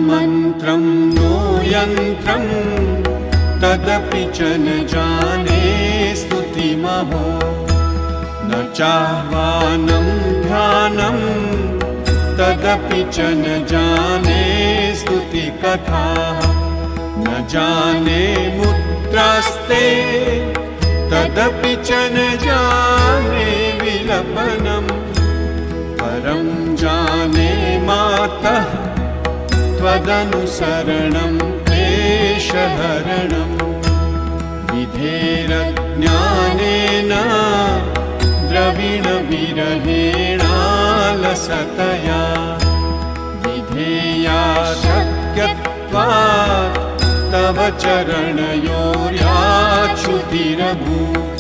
मन्त्रं नो यन्त्रं तदपि च न जाने स्तुतिमहो न चाह्वानं ध्यानं तदपि च न जाने स्तुतिकथाः न जाने मुद्रास्ते तदपि च न जाने विलपनम् परं जाने मातः त्वदनुसरणं क्लेशहरणम् विधेरज्ञानेन द्रविणविरहेणालसतया विधेया शक्यत्वात् तव चरणयोर्याच्युतिरभूत्